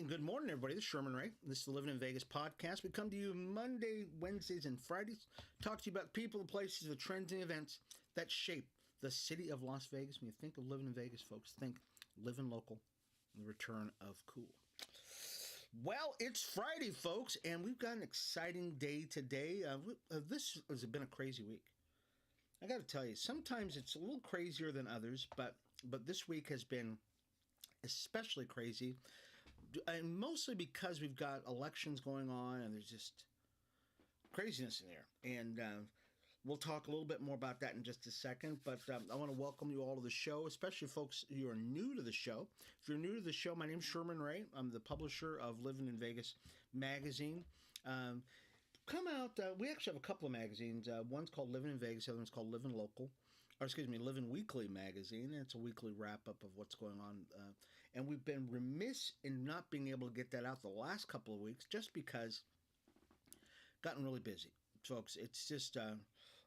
and good morning, everybody. This is Sherman Ray. This is the Livin in Vegas podcast. We come to you Monday, Wednesdays, and Fridays. Talk to you about people, the places, the trends, and events that shape the city of Las Vegas. When you think of living in Vegas, folks, think living local, the return of cool. Well, it's Friday, folks, and we've got an exciting day today. This has been a crazy week. I got to tell you, sometimes it's a little crazier than others, but this week has been especially crazy, and mostly because we've got elections going on, and there's just craziness in there. And we'll talk a little bit more about that in just a second. But I want to welcome you all to the show, especially folks who are new to the show. If you're new to the show, my name's Sherman Ray. I'm the publisher of Livin in Vegas magazine. Come out. We actually have a couple of magazines. One's called Livin in Vegas. The other one's called Livin Local. Or excuse me, Livin Weekly magazine. And it's a weekly wrap-up of what's going on. And we've been remiss in not being able to get that out the last couple of weeks just because gotten really busy. Folks, it's just,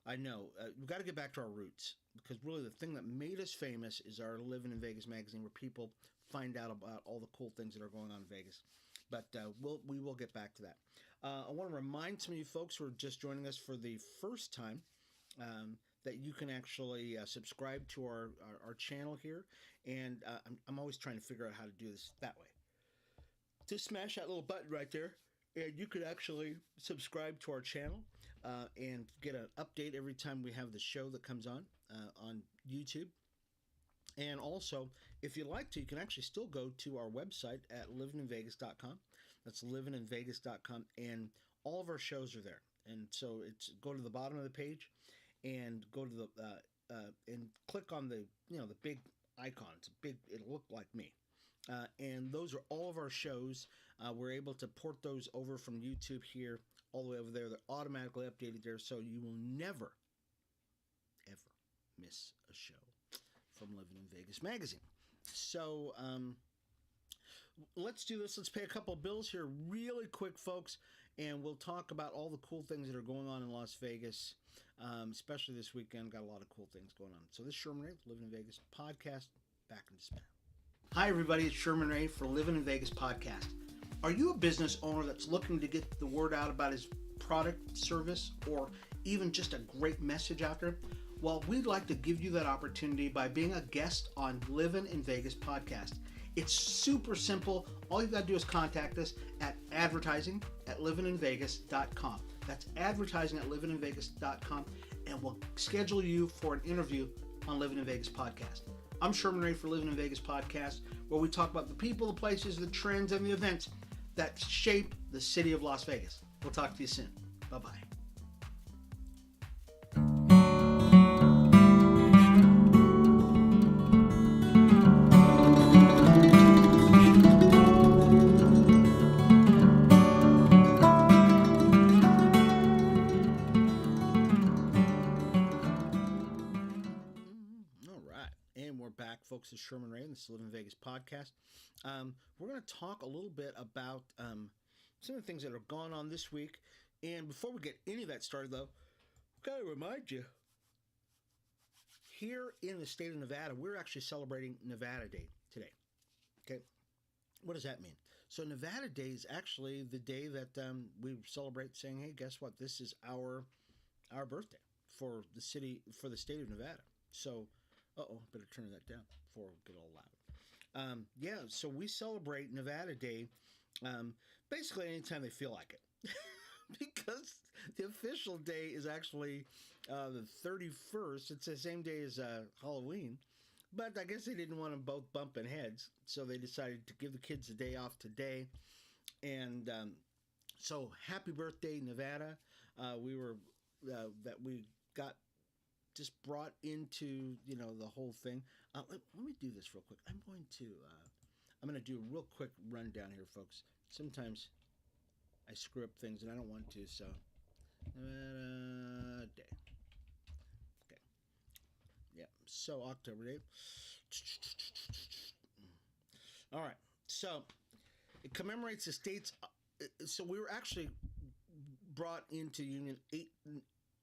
I know, we've got to get back to our roots, because really the thing that made us famous is our Livin in Vegas magazine, where people find out about all the cool things that are going on in Vegas. But we will get back to that. I want to remind some of you folks who are just joining us for the first time that you can actually subscribe to our channel here. And I'm always trying to figure out how to do this that way. Just smash that little button right there, and you can actually subscribe to our channel and get an update every time we have the show that comes on YouTube. And also, if you'd like to, you can actually still go to our website at livininvegas.com. That's livininvegas.com, and all of our shows are there. And so go to the bottom of the page and go to the and click on the the big icon. It'll look like me. And those are all of our shows. We're able to port those over from YouTube here all the way over there. They're automatically updated there, so you will never, ever miss a show from Livin in Vegas magazine. So let's do this. Let's pay a couple of bills here really quick, folks, and we'll talk about all the cool things that are going on in Las Vegas, especially this weekend. Got a lot of cool things going on. So this is Sherman Ray, Livin in Vegas podcast. Back in just a minute. Hi, everybody. It's Sherman Ray for Livin in Vegas podcast. Are you a business owner that's looking to get the word out about his product, service, or even just a great message out there? Well, we'd like to give you that opportunity by being a guest on Livin in Vegas podcast. It's super simple. All you've got to do is contact us at advertising@livininvegas.com. That's advertising@livininvegas.com, and we'll schedule you for an interview on Livin in Vegas podcast. I'm Sherman Ray for Livin in Vegas podcast, where we talk about the people, the places, the trends, and the events that shape the city of Las Vegas. We'll talk to you soon. Bye-bye. Back, folks. This is Sherman Ray, and this is Livin in Vegas podcast. We're going to talk a little bit about some of the things that are going on this week. And before we get any of that started, though, I've got to remind you, here in the state of Nevada, we're actually celebrating Nevada Day today. Okay, what does that mean? So Nevada Day is actually the day that we celebrate, saying, "Hey, guess what? This is our birthday for the city, for the state of Nevada." So. Better turn that down before we get all loud. So we celebrate Nevada Day basically anytime they feel like it. Because the official day is actually the 31st. It's the same day as Halloween. But I guess they didn't want them both bumping heads, so they decided to give the kids the day off today. And so happy birthday, Nevada. We got just brought into the whole thing. Let me do this real quick. I'm going to do a real quick rundown here, folks. Sometimes I screw up things and I don't want to. So day. Okay. Yeah. So October day. All right. So it commemorates the state's. So we were actually brought into Union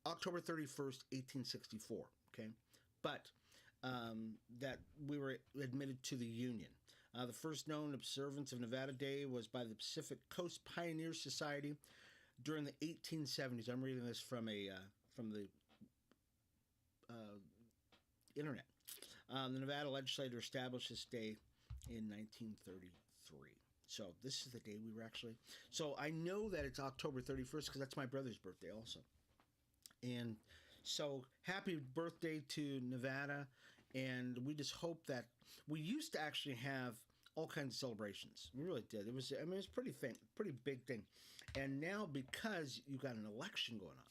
October 31st, 1864, okay? But that we were admitted to the Union. The first known observance of Nevada Day was by the Pacific Coast Pioneer Society during the 1870s. I'm reading this from the internet. The Nevada legislature established this day in 1933. So this is the day we were actually. So I know that it's October 31st because that's my brother's birthday also. And so happy birthday to Nevada. And we just hope that we used to actually have all kinds of celebrations. We really did. It was pretty big thing. And now because you got an election going on,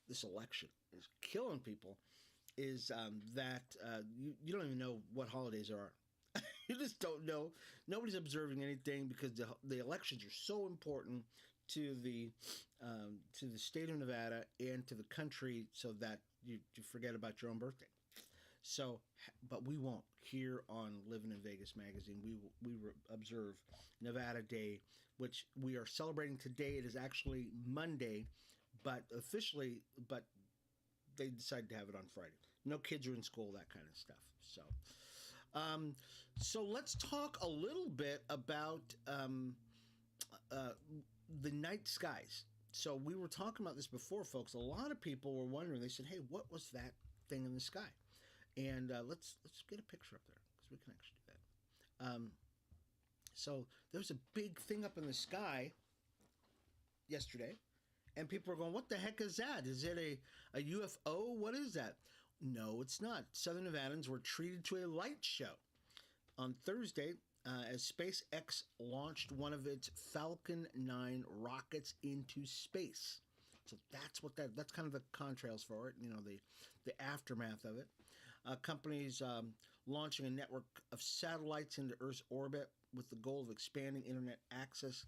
this election is killing people. Is that you don't even know what holidays there are. You just don't know. Nobody's observing anything because the elections are so important to the state of Nevada and to the country, so that you forget about your own birthday. So, but we won't. Here on Livin in Vegas magazine, we observe Nevada Day, which we are celebrating today. It is actually Monday, but they decided to have it on Friday. No kids are in school, that kind of stuff. So let's talk a little bit about the night skies. So we were talking about this before, folks. A lot of people were wondering. They said, "Hey, what was that thing in the sky?" And let's get a picture up there because we can actually do that. So there was a big thing up in the sky yesterday, and people were going, "What the heck is that? Is it a UFO? What is that?" No, it's not. Southern Nevadans were treated to a light show on Thursday as SpaceX launched one of its Falcon 9 rockets into space. So that's kind of the contrails for it, the aftermath of it. Companies launching a network of satellites into Earth's orbit with the goal of expanding internet access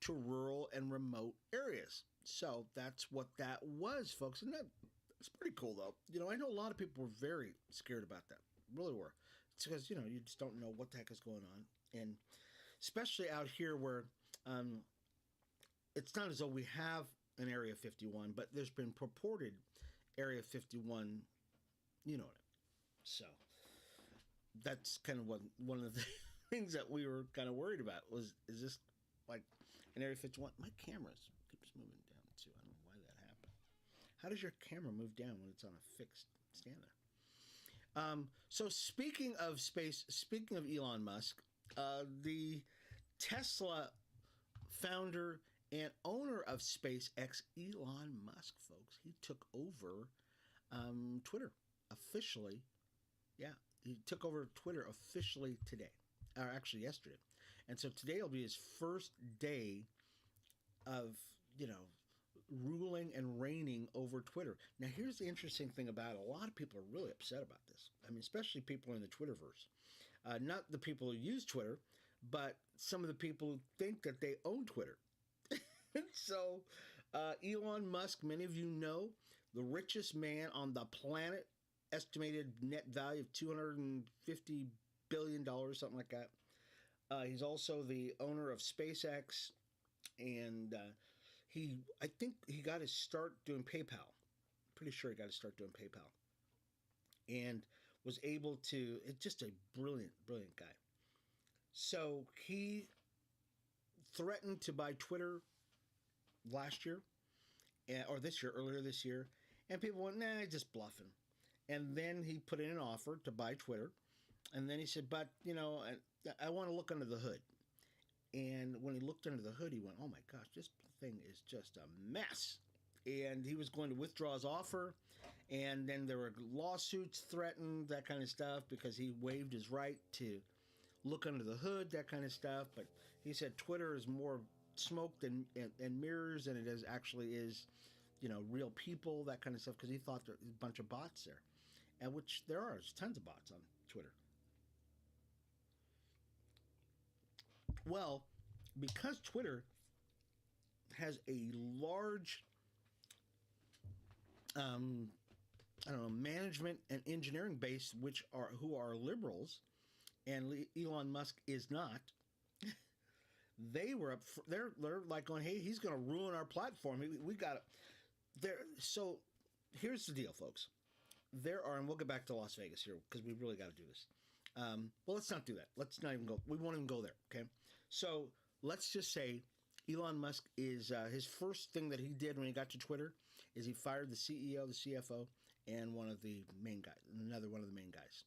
to rural and remote areas. So that's what that was, folks. And that's pretty cool, though. I know a lot of people were very scared about that. Really were. It's because, you just don't know what the heck is going on. And especially out here where it's not as though we have an Area 51, but there's been purported Area 51, you know what I mean. So that's kind of one of the things that we were kind of worried about is this like an Area 51? My camera keeps moving down too. I don't know why that happened. How does your camera move down when it's on a fixed stand there? So speaking of space, speaking of Elon Musk, the Tesla founder and owner of SpaceX, Elon Musk, folks, he took over Twitter officially. Yeah, he took over Twitter officially today, or actually yesterday. And so today will be his first day of, ruling and reigning over Twitter. Now, here's the interesting thing about it. A lot of people are really upset about this. I mean, especially people in the Twitterverse. Not the people who use Twitter, but some of the people who think that they own Twitter. So, Elon Musk, many of you know, the richest man on the planet, estimated net value of $250 billion, something like that. He's also the owner of SpaceX, and I think he got his start doing PayPal. Pretty sure he got his start doing PayPal, and was able to. It's just a brilliant, brilliant guy. So he threatened to buy Twitter last year, or earlier this year, and people went, "Nah, he's just bluffing." And then he put in an offer to buy Twitter, and then he said, "But I want to look under the hood." And when he looked under the hood, he went, "Oh my gosh, this thing is just a mess." And he was going to withdraw his offer, and then there were lawsuits threatened, that kind of stuff, because he waived his right to look under the hood, that kind of stuff. But he said Twitter is more smoke and mirrors than it actually is, real people, that kind of stuff, because he thought there was a bunch of bots there, and which there are. There's tons of bots on Twitter. Well, because Twitter has a large, management and engineering base, who are liberals, and Elon Musk is not. They were they're like going, "Hey, he's going to ruin our platform. We got it." So here's the deal, folks. there are, and we'll get back to Las Vegas here because we really got to do this. Well, let's not do that. Let's not even go. We won't even go there. Okay. So let's just say Elon Musk is his first thing that he did when he got to Twitter is he fired the CEO, the CFO, and one of the main guys, another one of the main guys.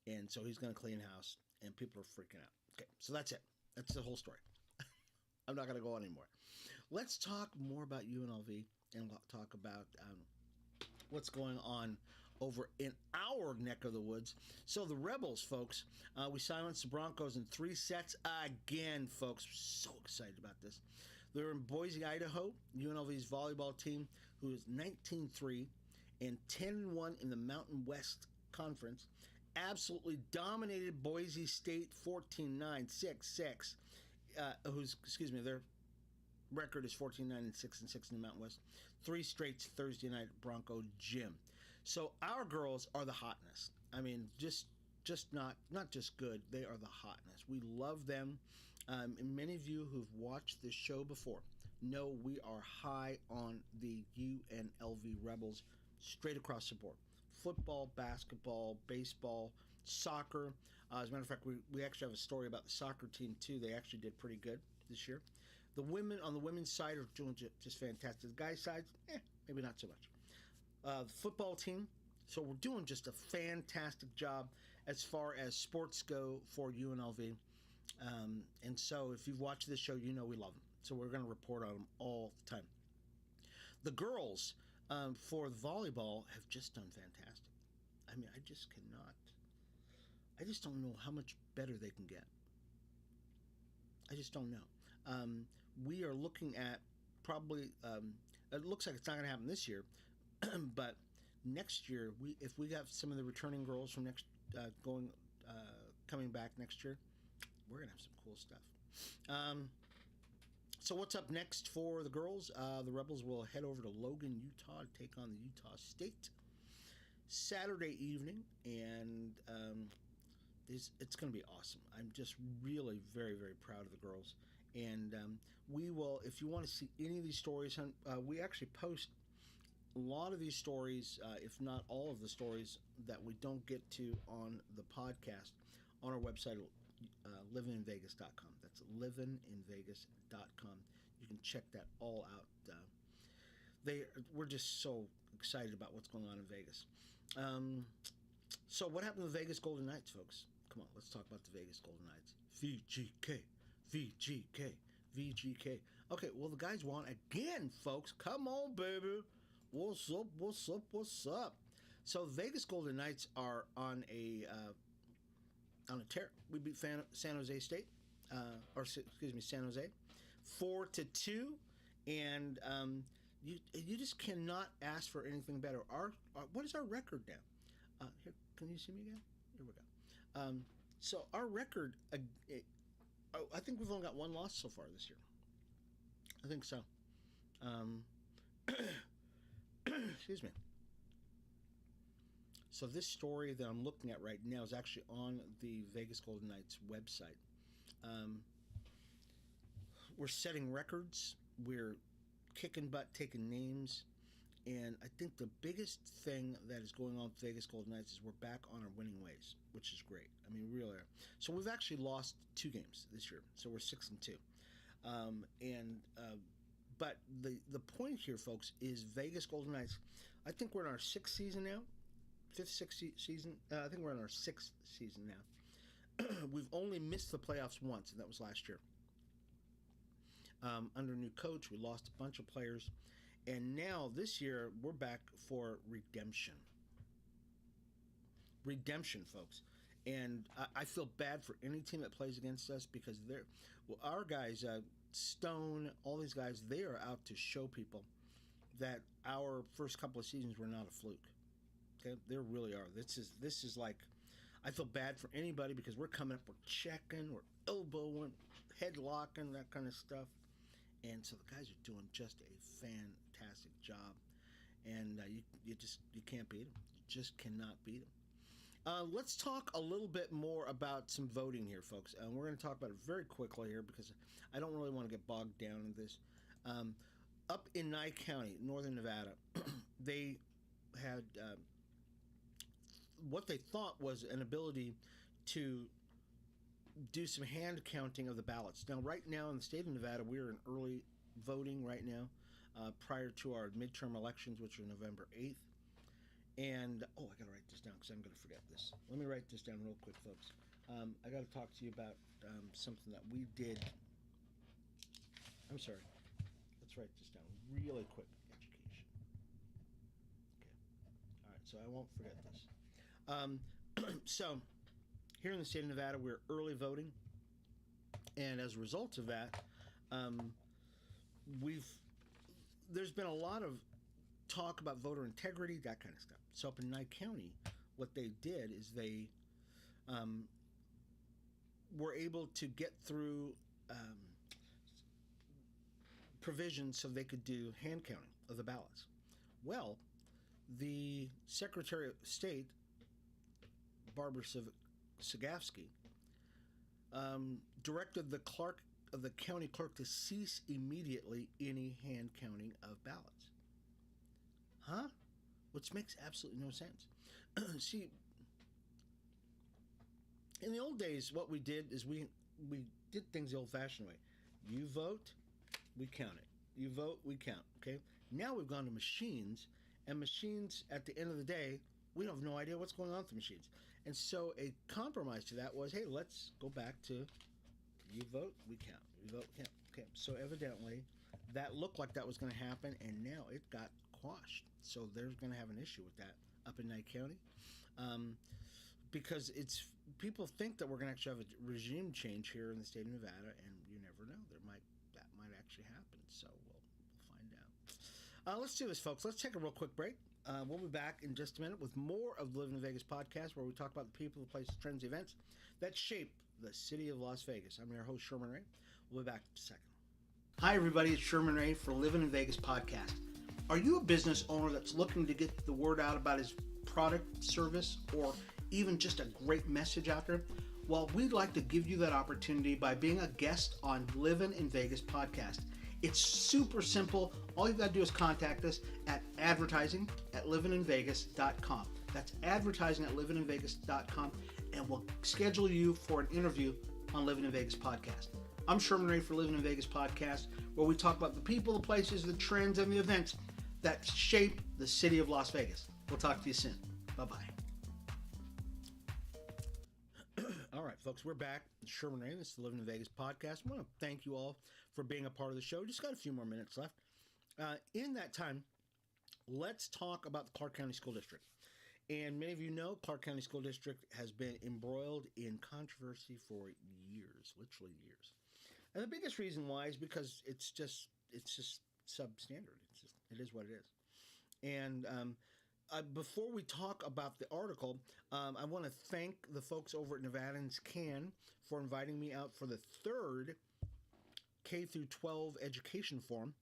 And so he's going to clean house, and people are freaking out. Okay, so that's it. That's the whole story. I'm not going to go on anymore. Let's talk more about UNLV and talk about what's going on over in our neck of the woods. So the Rebels, folks, we silenced the Broncos in 3 sets again, folks. So excited about this. They're in Boise, Idaho. UNLV's volleyball team, who is 19-3 and 10-1 in the Mountain West Conference, absolutely dominated Boise State 14-9, 6-6. Their record is 14-9 and 6-6 in the Mountain West. 3 straight Thursday night Bronco Gym. So our girls are the hotness. I mean, just not just good. They are the hotness. We love them. And many of you who've watched this show before know we are high on the UNLV Rebels straight across the board. Football, basketball, baseball, soccer. As a matter of fact, we actually have a story about the soccer team too. They actually did pretty good this year. The women on the women's side are doing just fantastic. The guys' side, maybe not so much. The football team, so we're doing just a fantastic job as far as sports go for UNLV. And so if you've watched this show, you know we love them. So we're going to report on them all the time. The girls for the volleyball have just done fantastic. I mean, I just don't know how much better they can get. I just don't know. We are looking at probably, it looks like it's not going to happen this year, but next year, if we got some of the returning girls from coming back next year, we're going to have some cool stuff. So what's up next for the girls? The Rebels will head over to Logan, Utah to take on the Utah State Saturday evening, and it's going to be awesome. I'm just really very, very proud of the girls. And we will, if you want to see any of these stories, we actually post a lot of these stories, if not all of the stories that we don't get to on the podcast, on our website, livininvegas.com. That's livininvegas.com. You can check that all out. We're just so excited about what's going on in Vegas. So what happened to the Vegas Golden Knights, folks? Come on, let's talk about the Vegas Golden Knights. VGK. Okay, well, the guys won again, folks. Come on, baby. What's up? So Vegas Golden Knights are on a tear. We beat San Jose State, San Jose, 4-2, and you just cannot ask for anything better. What is our record now? Here, can you see me again? Here we go. So our record, I think we've only got one loss so far this year. I think so. Excuse me. So this story that I'm looking at right now is actually on the Vegas Golden Knights website. We're setting records. We're kicking butt, taking names. And I think the biggest thing that is going on with Vegas Golden Knights is we're back on our winning ways, which is great. I mean, we really are. So we've actually lost 2 games this year. So we're 6-2. But the point here, folks, is Vegas Golden Knights. I think we're in our 6th season now. 5th, 6th season. I think we're in our 6th season now. We've only missed the playoffs once, and that was last year. Under new coach, we lost a bunch of players. And now, this year, we're back for redemption. Redemption, folks. And I feel bad for any team that plays against us because our guys, Stone, all these guys, they are out to show people that our first couple of seasons were not a fluke. Okay? They really are. This is like, I feel bad for anybody because we're coming up, we're checking, we're elbowing, headlocking, that kind of stuff. And so the guys are doing just a fantastic job. And you can't beat them. You just cannot beat them. Let's talk a little bit more about some voting here, folks. We're going to talk about it very quickly here because I don't really want to get bogged down in this. Up in Nye County, northern Nevada, they had what they thought was an ability to do some hand counting of the ballots. Now, right now in the state of Nevada, we're in early voting right now, prior to our midterm elections, which are November 8th. And, I got to write this down because I'm going to forget this. Let me write this down real quick, folks. I got to talk to you about something that we did. I'm sorry. Let's write this down really quick. Education. Okay. All right, so I won't forget this. So, here in the state of Nevada, we're early voting. And as a result of that, there's been a lot of talk about voter integrity, that kind of stuff. So up in Nye County, what they did is they were able to get through provisions so they could do hand counting of the ballots. Well, the Secretary of State, Barbara Sagafsky, directed the clerk of the county clerk to cease immediately any hand counting of ballots. Huh? Which makes absolutely no sense. See, in the old days, what we did is we did things the old-fashioned way. You vote, we count it. You vote, we count. Okay. Now we've gone to machines, and machines, at the end of the day, we have no idea what's going on with the machines. And so a compromise to that was, hey, let's go back to you vote, we count. You vote, we count. Okay. So evidently, that looked like that was going to happen, and now it got quashed. So they're going to have an issue with that up in Nye County, because people think that we're going to actually have a regime change here in the state of Nevada, and you never know. That might actually happen. So we'll find out. Let's do this, folks. Let's take a real quick break. We'll be back in just a minute with more of the Livin in Vegas podcast, where we talk about the people, the places, trends, events that shape the city of Las Vegas. I'm your host, Sherman Ray. We'll be back in a second. Hi, everybody. It's Sherman Ray for Livin in Vegas podcast. Are you a business owner that's looking to get the word out about his product, service, or even just a great message out there? Well, we'd like to give you that opportunity by being a guest on Livin in Vegas podcast. It's super simple. All you've got to do is contact us at advertising@livininvegas.com. That's advertising@livininvegas.com, and we'll schedule you for an interview on Livin in Vegas podcast. I'm Sherman Ray for Livin in Vegas podcast, where we talk about the people, the places, the trends, and the events that shape the city of Las Vegas. We'll talk to you soon. Bye-bye. All right, folks, we're back. It's Sherman Ray. This is the Livin in Vegas podcast. I want to thank you all for being a part of the show. Just got a few more minutes left. In that time, let's talk about the Clark County School District. And many of you know Clark County School District has been embroiled in controversy for years, literally years. And the biggest reason why is because it's just substandard. It is what it is. And before we talk about the article, I want to thank the folks over at Nevadans Can for inviting me out for the third K through 12 education forum.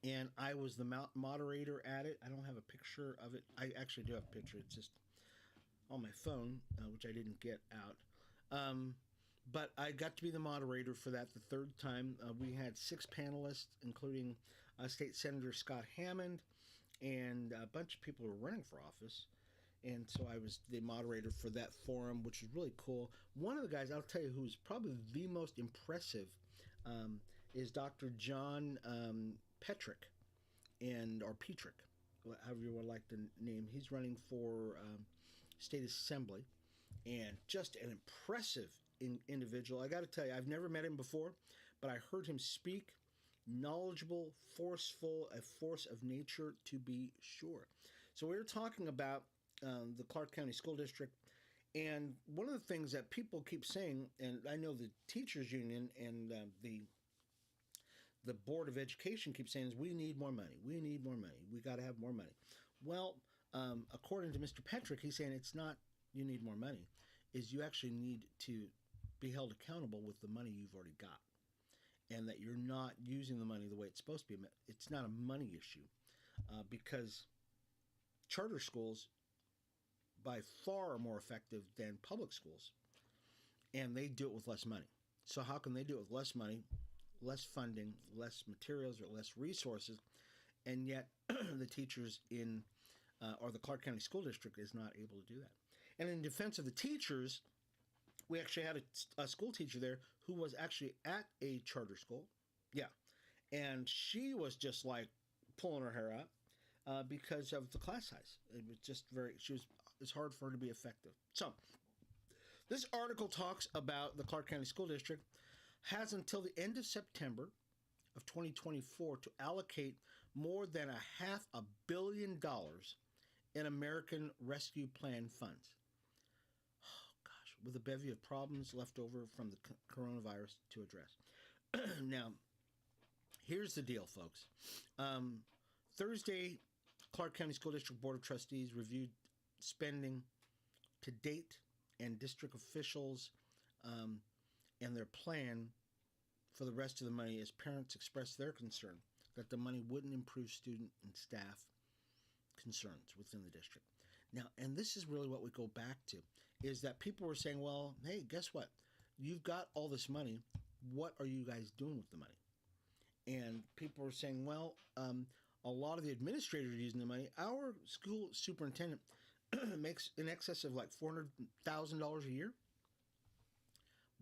And I was the moderator at it. I don't have a picture of it. I actually do have a picture. It's just on my phone, which I didn't get out. But I got to be the moderator for that the third time. We had 6 panelists, including State Senator Scott Hammond and a bunch of people who were running for office. And so I was the moderator for that forum, which was really cool. One of the guys, I'll tell you, who's probably the most impressive is Dr. John Petrick, or Petrick, however you would like to name. He's running for State Assembly, and just an impressive individual. I got to tell you, I've never met him before, but I heard him speak. Knowledgeable, forceful, a force of nature to be sure. So we were talking about the Clark County School District, and one of the things that people keep saying, and I know the teachers union and the Board of Education keep saying, is we need more money. We need more money. We got to have more money. Well, according to Mr. Petrick, he's saying it's not you need more money, is you actually need to be held accountable with the money you've already got, and that you're not using the money the way it's supposed to be. It's not a money issue, because charter schools by far are more effective than public schools, and they do it with less money. So how can they do it with less money, less funding, less materials, or less resources, and yet the teachers in or the Clark County School District is not able to do that. And in defense of the teachers, we actually had a school teacher there who was actually at a charter school. Yeah. And she was just like pulling her hair out because of the class size. It was just it's hard for her to be effective. So this article talks about the Clark County School District has until the end of September of 2024 to allocate more than $500 million in American Rescue Plan funds. Oh, gosh, with a bevy of problems left over from the coronavirus to address. Now, here's the deal, folks. Thursday, Clark County School District Board of Trustees reviewed spending to date and district officials and their plan for the rest of the money as parents expressed their concern that the money wouldn't improve student and staff concerns within the district. Now, and this is really what we go back to, is that people were saying, well, hey, guess what? You've got all this money. What are you guys doing with the money? And people were saying, well, a lot of the administrators are using the money. Our school superintendent makes in excess of like $400,000 a year.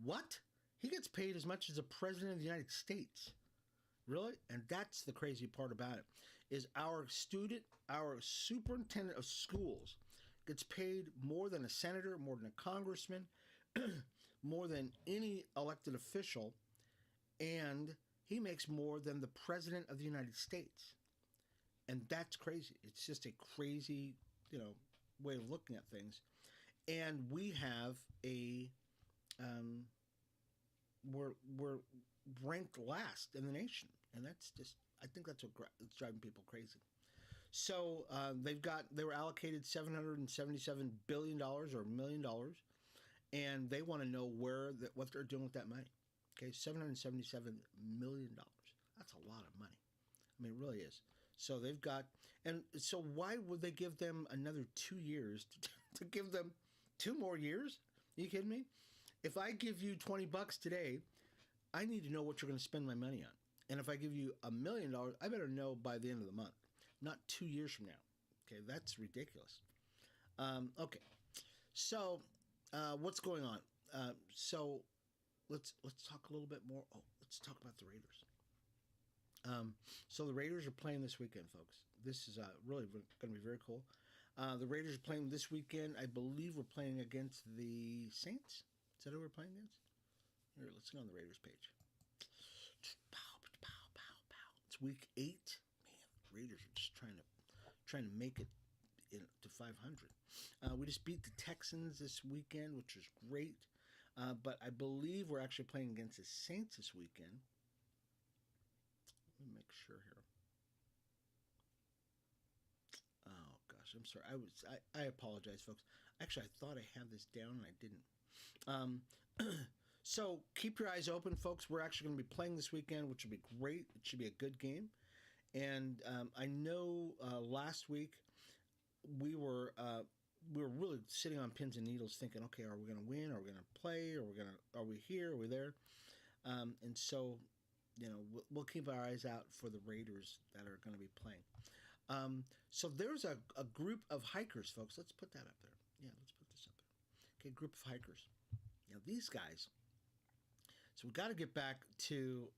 What? He gets paid as much as the president of the United States. Really? And that's the crazy part about it, is our superintendent of schools gets paid more than a senator, more than a congressman, more than any elected official, and he makes more than the president of the United States. And that's crazy. It's just a crazy, way of looking at things. And we have we're ranked last in the nation, and that's just, I think that's what's driving people crazy. So they were allocated $777 billion or $1 million, and they want to know what they're doing with that money. Okay, $777 million. That's a lot of money. I mean, it really is. So they've got, and so why would they give them another 2 years to give them 2 more years? Are you kidding me? If I give you $20 today, I need to know what you're going to spend my money on. And if I give you $1 million, I better know by the end of the month, not 2 years from now. Okay, that's ridiculous. Okay, so what's going on? So let's talk a little bit more. Oh, let's talk about the Raiders. So the Raiders are playing this weekend, folks. This is really going to be very cool. The Raiders are playing this weekend. I believe we're playing against the Saints. Is that who we're playing against? Here, let's go on the Raiders page. It's week 8. Man, the Raiders are just trying to make it to 500. We just beat the Texans this weekend, which was great. But I believe we're actually playing against the Saints this weekend. Let me make sure here. Oh gosh, I'm sorry. I apologize, folks. Actually, I thought I had this down and I didn't. So keep your eyes open, folks. We're actually going to be playing this weekend, which will be great. It should be a good game. And I know last week we were really sitting on pins and needles, thinking, okay, are we going to win? Are we going to play? Are we here? Are we there? And so, we'll keep our eyes out for the Raiders that are going to be playing. So there's a group of hikers, folks. Let's put that up there. Yeah, let's put this up there. Okay, group of hikers. These guys. So we got to get back to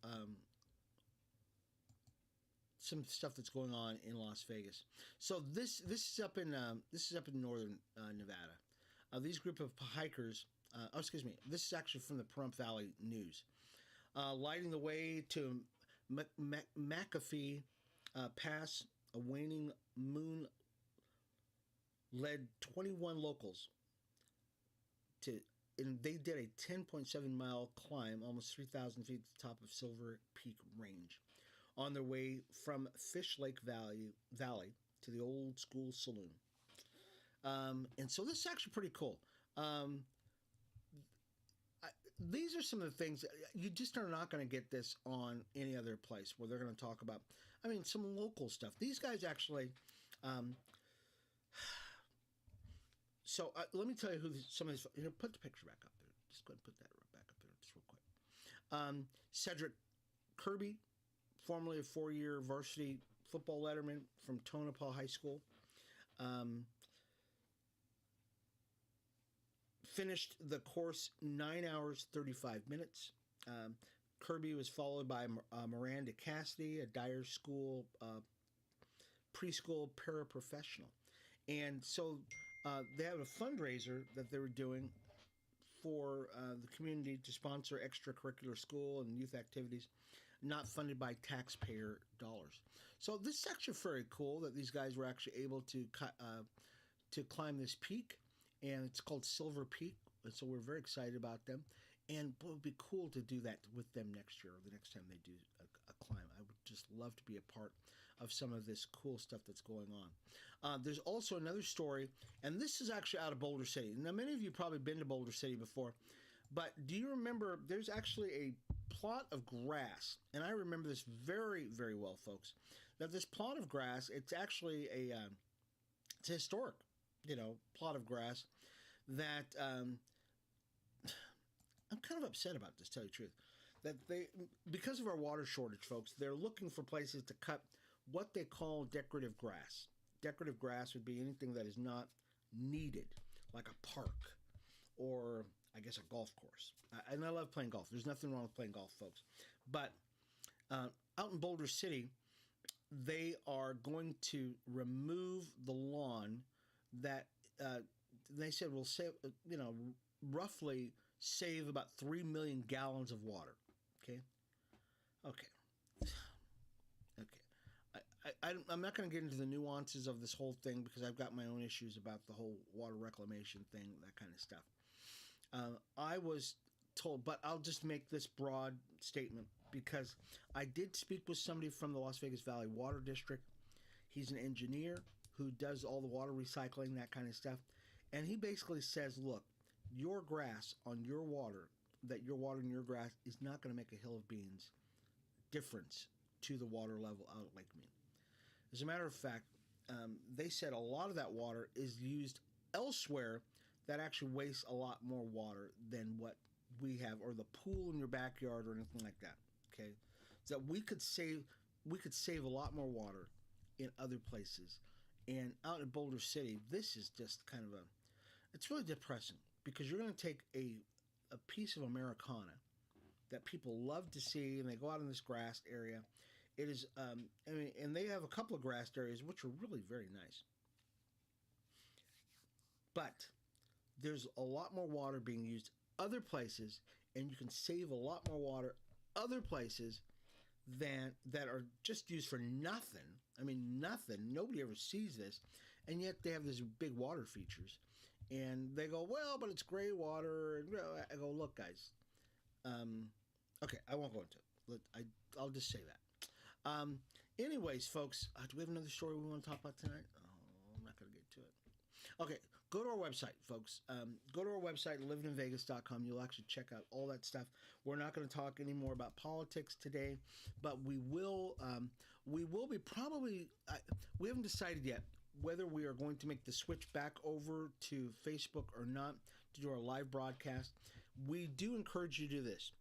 some stuff that's going on in Las Vegas. So this is up in northern Nevada. These group of hikers. This is actually from the Pahrump Valley News. Lighting the way to McAfee Pass, a waning moon led 21 locals and they did a 10.7 mile climb, almost 3,000 feet to the top of Silver Peak Range, on their way from Fish Lake Valley to the Old School Saloon. And so this is actually pretty cool. These are some of the things you just are not going to get this on any other place where they're going to talk about. I mean, some local stuff. These guys actually. So let me tell you who some of these. Put the picture back up there. Just go ahead and put that back up there, just real quick. Cedric Kirby, formerly a 4-year varsity football letterman from Tonopah High School. Um, Finished the course 9 hours 35 minutes. Kirby was followed by Miranda Cassidy, a Dyer School preschool paraprofessional. And so they have a fundraiser that they were doing for the community to sponsor extracurricular school and youth activities not funded by taxpayer dollars. So this is actually very cool that these guys were actually able to climb this peak, and it's called Silver Peak. And so we're very excited about them. And boy, it would be cool to do that with them next year or the next time they do a climb. I would just love to be a part of some of this cool stuff that's going on. There's also another story, and this is actually out of Boulder City. Now, many of you probably been to Boulder City before, but do you remember there's actually a plot of grass, and I remember this very, very well, folks, that this plot of grass, it's actually it's a historic, plot of grass that I'm kind of upset about this, to tell you the truth. That because of our water shortage, folks, they're looking for places to cut what they call decorative grass. Decorative grass would be anything that is not needed, like a park or, I guess, a golf course. And I love playing golf. There's nothing wrong with playing golf, folks. But out in Boulder City, they are going to remove the lawn that they said will save, roughly save about 3 million gallons of water. Okay. I'm not going to get into the nuances of this whole thing because I've got my own issues about the whole water reclamation thing, that kind of stuff. I was told, but I'll just make this broad statement because I did speak with somebody from the Las Vegas Valley Water District. He's an engineer who does all the water recycling, that kind of stuff. And he basically says, look, your grass on your water, that you're watering your grass, is not going to make a hill of beans difference to the water level out at Lake Mead. As a matter of fact, they said a lot of that water is used elsewhere that actually wastes a lot more water than what we have, or the pool in your backyard or anything like that. Okay, so we could save a lot more water in other places. And out in Boulder City, this is just kind of it's really depressing because you're going to take a piece of Americana that people love to see, and they go out in this grassed area. It is, and they have a couple of grassed areas which are really very nice. But there's a lot more water being used other places, and you can save a lot more water other places that are just used for nothing. I mean, nothing. Nobody ever sees this, and yet they have these big water features. And they go, well, but it's gray water. And I go, look, guys. Okay, I won't go into it. I'll just say that. Anyways, folks, do we have another story we want to talk about tonight? Oh, I'm not going to get to it. Okay, go to our website, folks. Go to our website, livininvegas.com. You'll actually check out all that stuff. We're not going to talk anymore about politics today, but we will be probably, we haven't decided yet whether we are going to make the switch back over to Facebook or not to do our live broadcast. We do encourage you to do this.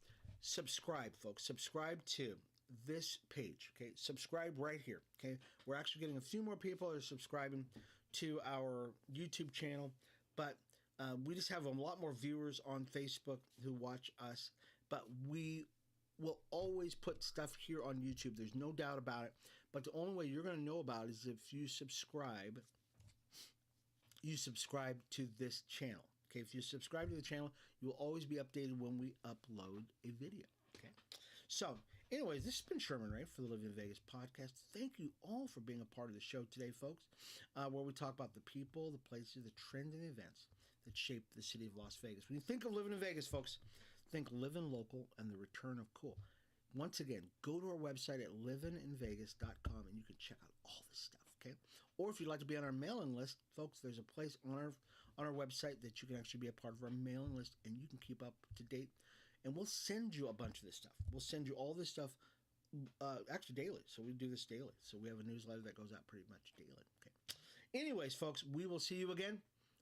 Subscribe, folks. Subscribe to this page, okay? Subscribe right here, okay? We're actually getting a few more people that are subscribing to our YouTube channel, but we just have a lot more viewers on Facebook who watch us, but we will always put stuff here on YouTube. There's no doubt about it, but the only way you're going to know about it is if you subscribe to this channel, okay? If you subscribe to the channel, you will always be updated when we upload a video, okay? So, anyways, this has been Sherman Ray for the Livin in Vegas podcast. Thank you all for being a part of the show today, folks, where we talk about the people, the places, the trends, and the events that shape the city of Las Vegas. When you think of living in Vegas, folks, think living local and the return of cool. Once again, go to our website at livininvegas.com and you can check out all this stuff, okay? Or if you'd like to be on our mailing list, folks, there's a place on our website that you can actually be a part of our mailing list and you can keep up to date. And we'll send you a bunch of this stuff. We'll send you all this stuff actually daily. So we do this daily. So we have a newsletter that goes out pretty much daily. Okay. Anyways, folks, we will see you again.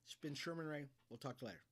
It's been Sherman Ray. We'll talk to you later.